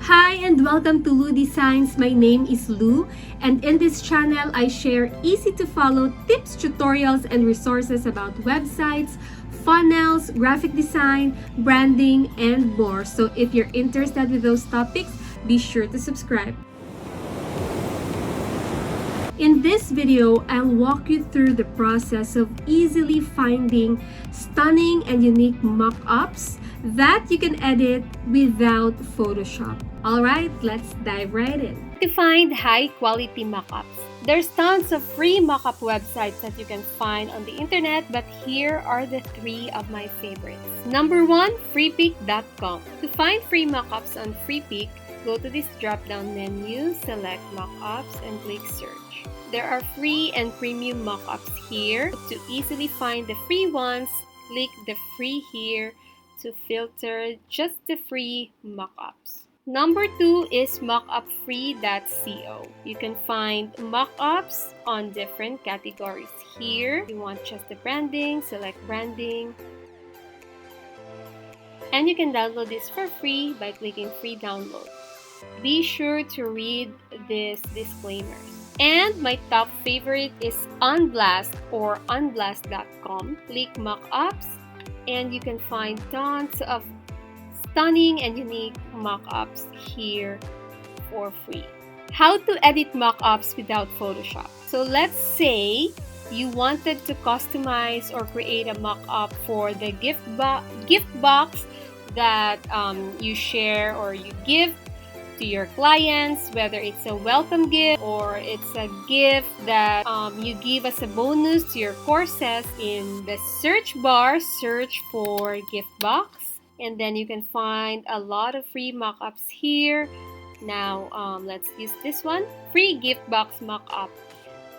Hi and welcome to Lou Designs. My name is Lou, and in this channel I share easy to follow tips, tutorials, and resources about websites, funnels, graphic design, branding, and more. So if you're interested with those topics, be sure to subscribe. In this video, I'll walk you through the process of easily finding stunning and unique mock-ups that you can edit without Photoshop. Alright, let's dive right in. To find high-quality mock-ups. There's tons of free mock-up websites that you can find on the internet, but here are the 3 of my favorites. Number 1, freepik.com. To find free mock-ups on Freepik, go to this drop-down menu, select Mockups, and click Search. There are free and premium mockups here. To easily find the free ones, click the free here to filter just the free mockups. Number 2 is mockupfree.co. You can find mockups on different categories here. If you want just the branding, select branding. And you can download this for free by clicking free download. Be sure to read these disclaimers. And my top favorite is Unblast or unblast.com. Click mockups and you can find tons of stunning and unique mockups here for free. How to edit mockups without Photoshop. So let's say you wanted to customize or create a mockup for the gift box that you share or you give to your clients, whether it's a welcome gift or it's a gift that you give as a bonus to your courses. In the search bar, search for gift box, and then you can find a lot of free mockups here. Now let's use this one, free gift box mockup.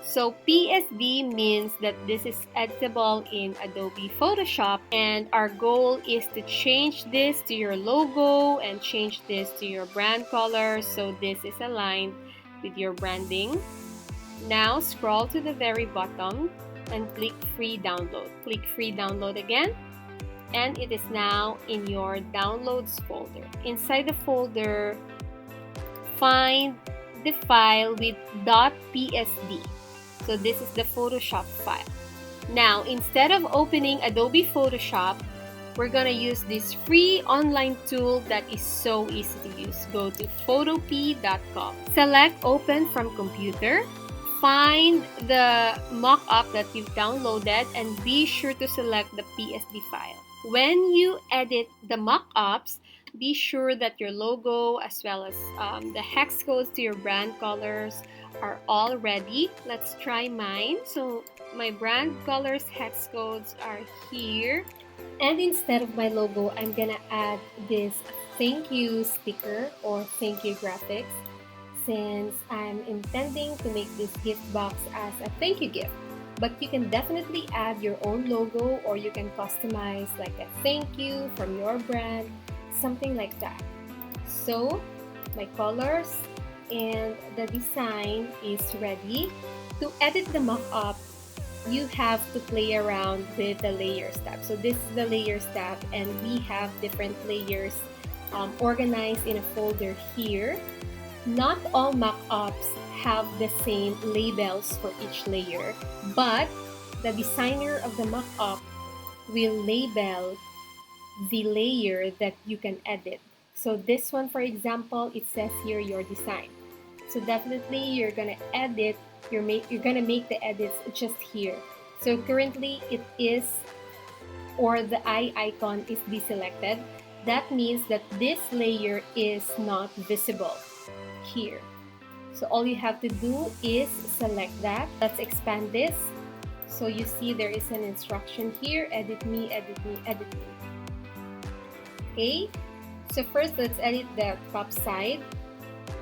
So PSD means that this is editable in Adobe Photoshop, and our goal is to change this to your logo and change this to your brand color so this is aligned with your branding. Now scroll to the very bottom and click free download. Click free download again, and it is now in your downloads folder. Inside the folder, find the file with .psd. So this is the Photoshop file. Now, instead of opening Adobe Photoshop, we're gonna use this free online tool that is so easy to use. Go to photopea.com. Select Open from Computer. Find the mockup that you've downloaded and be sure to select the PSD file. When you edit the mockups, be sure that your logo as well as the hex codes to your brand colors are all ready. Let's try mine. So my brand colors hex codes are here, and instead of my logo, I'm gonna add this thank you sticker or thank you graphics, since I'm intending to make this gift box as a thank you gift. But you can definitely add your own logo, or you can customize like a thank you from your brand, something like that. So my colors and the design is ready. To edit the mockup, you have to play around with the layers tab. So this is the layers tab, and we have different layers organized in a folder here. Not all mockups have the same labels for each layer, but the designer of the mockup will label the layer that you can edit. So this one, for example, it says here your design. So definitely you're gonna edit, you're gonna make the edits just here. So currently it is, or the eye icon is deselected. That means that this layer is not visible here. So all you have to do is select that. Let's expand this. So you see there is an instruction here, edit me, edit me, edit me. Okay, so first let's edit the top side.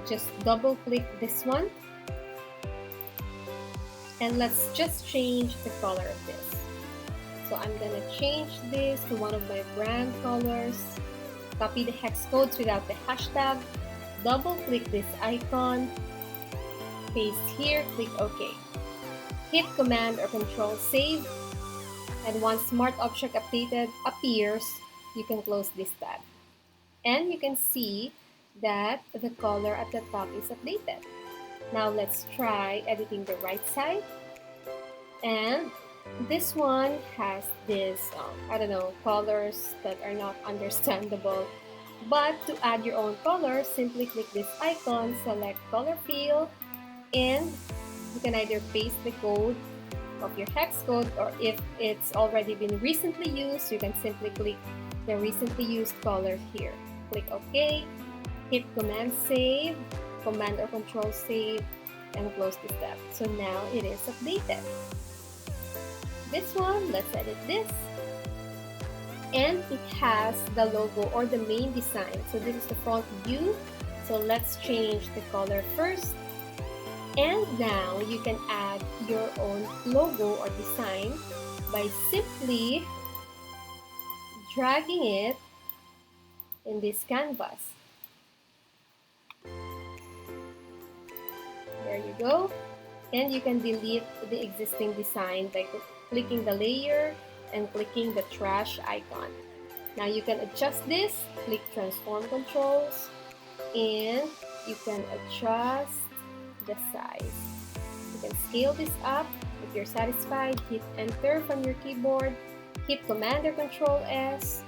Just double click this one, and let's just change the color of this. So I'm gonna change this to one of my brand colors. Copy the hex codes without the hashtag. Double click this icon, paste here, click OK. Hit Command or Control Save, and once Smart Object Updated appears, you can close this tab. And you can see that the color at the top is updated. Now let's try editing the right side. And this one has this, I don't know, colors that are not understandable. But to add your own color, simply click this icon, select color fill, and you can either paste the code of your hex code, or if it's already been recently used, you can simply click the recently used color here. Click OK, hit Command Save, Command or Control Save, and close this tab. So now it is updated. This one, let's edit this. And it has the logo or the main design. So this is the front view. So let's change the color first. And now you can add your own logo or design by simply dragging it in this canvas. There you go. And you can delete the existing design by clicking the layer and clicking the trash icon. Now you can adjust this, click transform controls, and you can adjust the size. You can scale this up. If you're satisfied, hit enter from your keyboard, hit Command or Control S,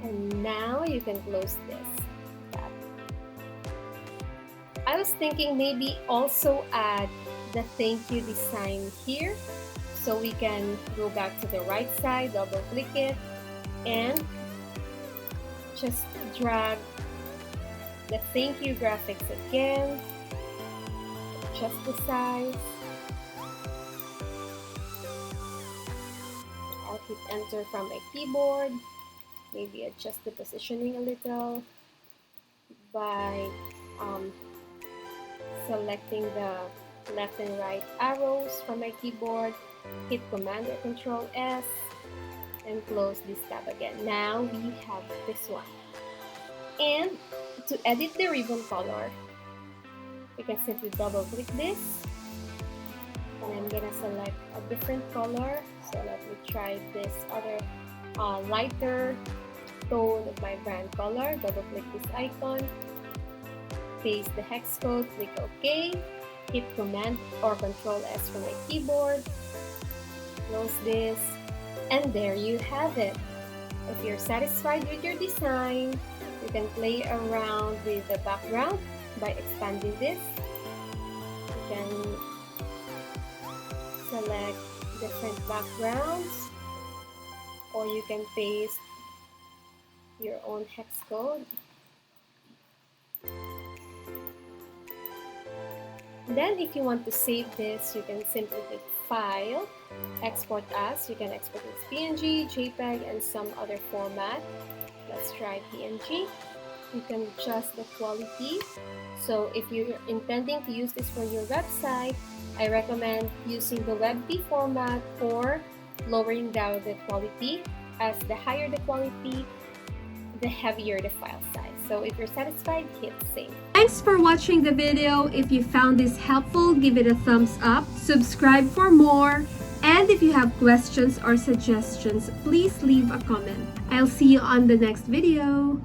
and now you can close this tab. I was thinking maybe also add the thank you design here. So we can go back to the right side, double click it, and just drag the thank you graphics again, adjust the size. I'll hit enter from my keyboard, maybe adjust the positioning a little by selecting the left and right arrows from my keyboard, hit Command or Control S, and close this tab again. Now we have this one. And to edit the ribbon color, we can simply double click this, and I'm gonna select a different color. So let me try this other lighter tone of my brand color. Double click this icon, paste the hex code, click OK, hit Command or Control S from my keyboard, close this, and there you have it. If you're satisfied with your design, you can play around with the background by expanding this. You can select different backgrounds, or you can paste your own hex code. Then if you want to save this, you can simply click File, Export As. You can export as PNG, JPEG, and some other format. Let's try PNG. You can adjust the quality. So if you're intending to use this for your website, I recommend using the WebP format or lowering down the quality, as the higher the quality, the heavier the file size. So if you're satisfied, hit save. Thanks for watching the video. If you found this helpful, give it a thumbs up, subscribe for more, and if you have questions or suggestions, please leave a comment. I'll see you on the next video.